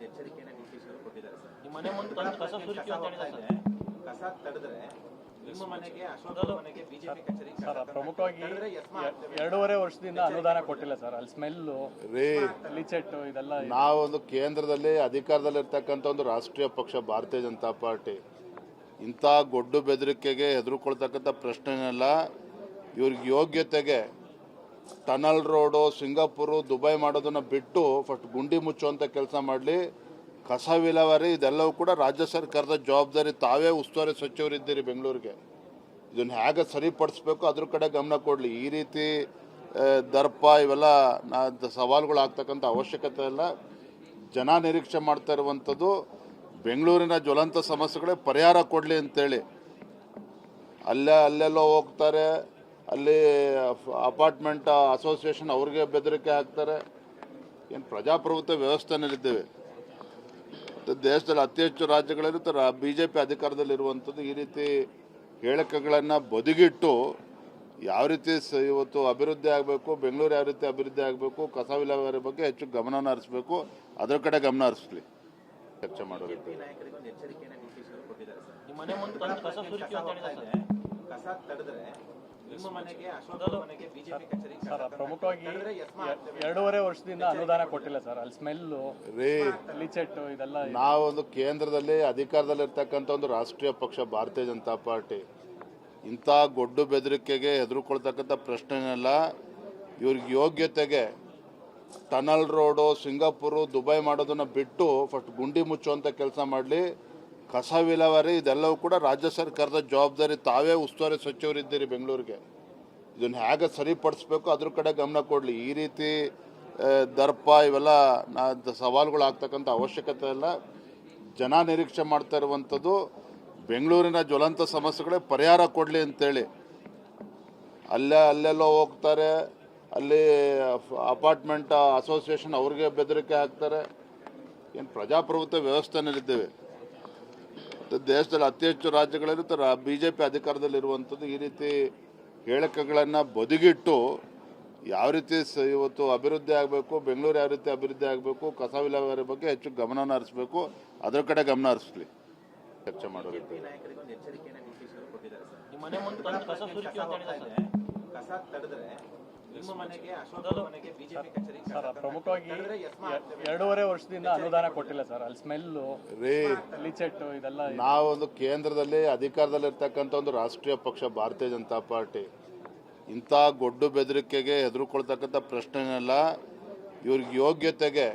ಎಚ್ಚರಿಕೆಯನ್ನು ನಿತೀಶ್ ಅವರು ಕೊಟ್ಟಿದ್ದಾರೆ ಸರ್. ನಿಮ್ಮ ಮನೆ ಮುಂದೆ ತಂದು ಕಸ ಸುರಿಕೆ ಅಂತ ಹೇಳಿದ್ದಾರೆ ಸರ್. ಕಸ ತಡೆದ್ರೆ ನಿಮ್ಮ ಮನೆಗೆ ಅಶೋಕ್ ಮನೆಗೆ ಬಿಜೆಪಿ ಕಚೇರಿ ಸರ್, ಪ್ರಮುಖವಾಗಿ 2.5 ವರ್ಷದಿಂದ ಅನುದಾನ ಕೊಟ್ಟಿಲ್ಲ ಸರ್. ಅಲ್ಲಿ ಸ್ಮೆಲ್ಲು ಲೀಚೆಟ್ಟು ಇದೆಲ್ಲ. ನಾವೊಂದು ಕೇಂದ್ರದಲ್ಲಿ ಅಧಿಕಾರದಲ್ಲಿರ್ತಕ್ಕಂಥ ಒಂದು ರಾಷ್ಟ್ರೀಯ ಪಕ್ಷ ಭಾರತೀಯ ಜನತಾ ಪಾರ್ಟಿ ಇಂಥ ಗೊಡ್ಡು ಬೆದರಿಕೆಗೆ ಹೆದರ್ಕೊಳ್ತಕ್ಕಂಥ ಪ್ರಶ್ನೆನೆಲ್ಲ ಇವ್ರಿಗೆ ಯೋಗ್ಯತೆಗೆ ಟನಲ್ ರೋಡು ಸಿಂಗಾಪುರು ದುಬೈ ಮಾಡೋದನ್ನ ಬಿಟ್ಟು ಫಸ್ಟ್ ಗುಂಡಿ ಮುಚ್ಚುವಂಥ ಕೆಲಸ ಮಾಡಲಿ. ಕಸ ವಿಲೇವಾರಿ ಇದೆಲ್ಲವೂ ಕೂಡ ರಾಜ್ಯ ಸರ್ಕಾರದ ಜವಾಬ್ದಾರಿ. ತಾವೇ ಉಸ್ತುವಾರಿ ಸಚಿವರಿದ್ದೀರಿ ಬೆಂಗಳೂರಿಗೆ. ಇದನ್ನು ಹೇಗೆ ಸರಿಪಡಿಸ್ಬೇಕು ಅದ್ರ ಕಡೆ ಗಮನ ಕೊಡಲಿ. ಈ ರೀತಿ ದರ್ಪ ಇವೆಲ್ಲ ಸವಾಲುಗಳಾಗ್ತಕ್ಕಂಥ ಅವಶ್ಯಕತೆ ಇಲ್ಲ. ಜನ ನಿರೀಕ್ಷೆ ಮಾಡ್ತಾ ಇರುವಂಥದ್ದು ಬೆಂಗಳೂರಿನ ಜ್ವಲಂತ ಸಮಸ್ಯೆಗಳೇ ಪರಿಹಾರ ಕೊಡಲಿ ಅಂತೇಳಿ. ಅಲ್ಲೆಲ್ಲೋ ಹೋಗ್ತಾರೆ, ಅಲ್ಲಿ ಅಪಾರ್ಟ್ಮೆಂಟ್ ಅಸೋಸಿಯೇಷನ್ ಅವ್ರಿಗೆ ಬೆದರಿಕೆ ಹಾಕ್ತಾರೆ. ಏನು ಪ್ರಜಾಪ್ರಭುತ್ವ ವ್ಯವಸ್ಥೆನಲ್ಲಿದ್ದೇವೆ. ದೇಶದಲ್ಲಿ ಅತಿ ಹೆಚ್ಚು ರಾಜ್ಯಗಳಲ್ಲಿ BJP ಅಧಿಕಾರದಲ್ಲಿರುವಂಥದ್ದು ಈ ರೀತಿ ಹೇಳಿಕೆಗಳನ್ನು ಬದಿಗಿಟ್ಟು ಯಾವ ರೀತಿ ಇವತ್ತು ಅಭಿವೃದ್ಧಿ ಆಗಬೇಕು, ಬೆಂಗಳೂರು ಯಾವ ರೀತಿ ಅಭಿವೃದ್ಧಿ ಆಗಬೇಕು, ಕಸ ವಿಲೇವಾರಿ ಬಗ್ಗೆ ಹೆಚ್ಚು ಗಮನವನ್ನು ಹರಿಸಬೇಕು. ಅದರ ಕಡೆ ಗಮನ ಹರಿಸಲಿ ಚರ್ಚೆ ಮಾಡೋದು. ನಾಯಕರಿಗೆ ಒಂದು ಎಚ್ಚರಿಕೆಯನ್ನು ನಿತೀಶ್ ಅವರು ಕೊಟ್ಟಿದ್ದಾರೆ ಸರ್. ನಿಮ್ಮ ಮನೆ ಮುಂದೆ ತಂದು ಕಸ ಸುರಿಕೆ ಅಂತ ಹೇಳಿದ್ದಾರೆ ಸರ್. ಕಸ ತಡೆದ್ರೆ ನಿಮ್ಮ ಮನೆಗೆ ಅಶೋಕ್ ಮನೆಗೆ ಬಿಜೆಪಿ ಕಚೇರಿ ಸರ್, ಪ್ರಮುಖವಾಗಿ 2.5 ವರ್ಷದಿಂದ ಅನುದಾನ ಕೊಟ್ಟಿಲ್ಲ ಸರ್. ಅಲ್ಲಿ ಸ್ಮೆಲ್ಲು ಲೀಚೆಟ್ಟು ಇದೆಲ್ಲ. ನಾವೊಂದು ಕೇಂದ್ರದಲ್ಲಿ ಅಧಿಕಾರದಲ್ಲಿರ್ತಕ್ಕಂಥ ಒಂದು ರಾಷ್ಟ್ರೀಯ ಪಕ್ಷ ಭಾರತೀಯ ಜನತಾ ಪಾರ್ಟಿ ಇಂಥ ಗೊಡ್ಡು ಬೆದರಿಕೆಗೆ ಹೆದರ್ಕೊಳ್ತಕ್ಕಂಥ ಪ್ರಶ್ನೆನೆಲ್ಲ ಇವ್ರಿಗೆ ಯೋಗ್ಯತೆಗೆ ಟನಲ್ ರೋಡು ಸಿಂಗಾಪುರು ದುಬೈ ಮಾಡೋದನ್ನ ಬಿಟ್ಟು ಫಸ್ಟ್ ಗುಂಡಿ ಮುಚ್ಚುವಂಥ ಕೆಲಸ ಮಾಡಲಿ. ಕಸ ವಿಲೇವಾರಿ ಇದೆಲ್ಲವೂ ಕೂಡ ರಾಜ್ಯ ಸರ್ಕಾರದ ಜವಾಬ್ದಾರಿ. ತಾವೇ ಉಸ್ತುವಾರಿ ಸಚಿವರಿದ್ದೀರಿ ಬೆಂಗಳೂರಿಗೆ. ಇದನ್ನು ಹೇಗೆ ಸರಿಪಡಿಸ್ಬೇಕು ಅದ್ರ ಕಡೆ ಗಮನ ಕೊಡಲಿ. ಈ ರೀತಿ ದರ್ಪ ಇವೆಲ್ಲ ಸವಾಲುಗಳಾಗ್ತಕ್ಕಂಥ ಅವಶ್ಯಕತೆ ಇಲ್ಲ. ಜನ ನಿರೀಕ್ಷೆ ಮಾಡ್ತಾ ಇರುವಂಥದ್ದು ಬೆಂಗಳೂರಿನ ಜ್ವಲಂತ ಸಮಸ್ಯೆಗಳೇ ಪರಿಹಾರ ಕೊಡಲಿ ಅಂತೇಳಿ. ಅಲ್ಲೆಲ್ಲೋ ಹೋಗ್ತಾರೆ, ಅಲ್ಲಿ ಅಪಾರ್ಟ್ಮೆಂಟ್ ಅಸೋಸಿಯೇಷನ್ ಅವ್ರಿಗೆ ಬೆದರಿಕೆ ಹಾಕ್ತಾರೆ. ಏನು ಪ್ರಜಾಪ್ರಭುತ್ವ ವ್ಯವಸ್ಥೆನಲ್ಲಿದ್ದೇವೆ. ದೇಶದಲ್ಲಿ ಅತಿ ಹೆಚ್ಚು ರಾಜ್ಯಗಳಲ್ಲಿ BJP ಅಧಿಕಾರದಲ್ಲಿರುವಂಥದ್ದು ಈ ರೀತಿ ಹೇಳಿಕೆಗಳನ್ನು ಬದಿಗಿಟ್ಟು ಯಾವ ರೀತಿ ಇವತ್ತು ಅಭಿವೃದ್ಧಿ ಆಗಬೇಕು, ಬೆಂಗಳೂರು ಯಾವ ರೀತಿ ಅಭಿವೃದ್ಧಿ ಆಗಬೇಕು, ಕಸ ವಿಲೇವಾರಿ ಬಗ್ಗೆ ಹೆಚ್ಚು ಗಮನವನ್ನು ಹರಿಸಬೇಕು. ಅದರ ಕಡೆ ಗಮನ ಹರಿಸಲಿ ಚರ್ಚೆ ಮಾಡೋದು. ನಾಯಕರಿಗೆ ಒಂದು ಎಚ್ಚರಿಕೆಯನ್ನು ನಿತೀಶ್ ಅವರು ಕೊಟ್ಟಿದ್ದಾರೆ ಸರ್. ನಿಮ್ಮ ಮನೆ ಮುಂದೆ ತಂದು ಕಸ ಸುರಿಕೆ ಅಂತ ಹೇಳಿದ್ದಾರೆ ಸರ್. ಕಸ ತಡೆದ್ರೆ ನಿಮ್ಮ ಮನೆಗೆ ಅಶೋಕ್ ಮನೆಗೆ ಬಿಜೆಪಿ ಕಚೇರಿ ಸರ್, ಪ್ರಮುಖವಾಗಿ 2.5 ವರ್ಷದಿಂದ ಅನುದಾನ ಕೊಟ್ಟಿಲ್ಲ ಸರ್. ಅಲ್ಲಿ ಸ್ಮೆಲ್ಲು ಲೀಚೆಟ್ಟು ಇದೆಲ್ಲ. ನಾವೊಂದು ಕೇಂದ್ರದಲ್ಲಿ ಅಧಿಕಾರದಲ್ಲಿರ್ತಕ್ಕಂಥ ಒಂದು ರಾಷ್ಟ್ರೀಯ ಪಕ್ಷ ಭಾರತೀಯ ಜನತಾ ಪಾರ್ಟಿ ಇಂಥ ಗೊಡ್ಡು ಬೆದರಿಕೆಗೆ ಹೆದರ್ಕೊಳ್ತಕ್ಕಂಥ ಪ್ರಶ್ನೆನೆಲ್ಲ ಇವ್ರಿಗೆ ಯೋಗ್ಯತೆಗೆ